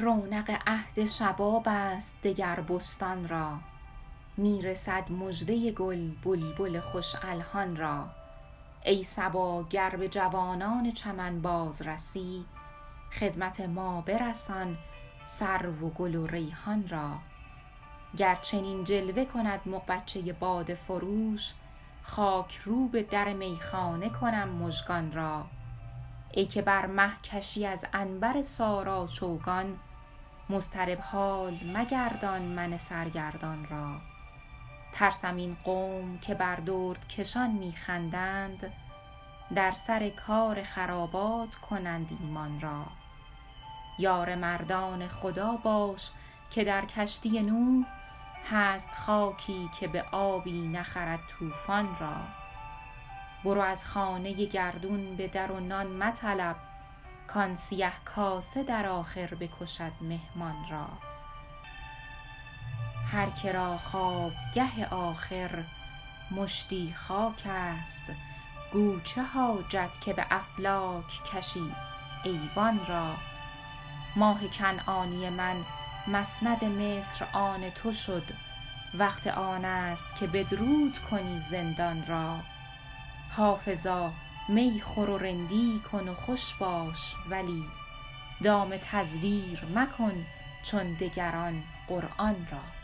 رونق عهد شباب است دگر بستان را، میرسد مژده گل بلبل خوش الحان را. ای صبا گر به جوانان چمن باز رسی، خدمت ما برسان سرو و گل و ریحان را. گر چنین جلوه کند مغ بچه باده فروش، خاک روب در میخانه کنم مژگان را. ای که بر مه کشی از عنبر سارا چوگان، مضطرب حال مگردان من سرگردان را. ترسم این قوم که بر دردکشان میخندند، در سر کار خرابات کنند ایمان را. یار مردان خدا باش که در کشتی نوح، هست خاکی که به آبی نخرد طوفان را. برو از خانه گردون به در و نان مطلب، کان سیه کاسه در آخر بکشد مهمان را. هر که را خوابگه آخر مشتی خاک است، گو چه حاجت که به افلاک کشی ایوان را. ماه کنعانی من مسند مصر آن تو شد، وقت آن است که بدرود کنی زندان را. حافظا می خور و رندی کن و خوش باش، ولی دام تزویر مکن چون دگران قرآن را.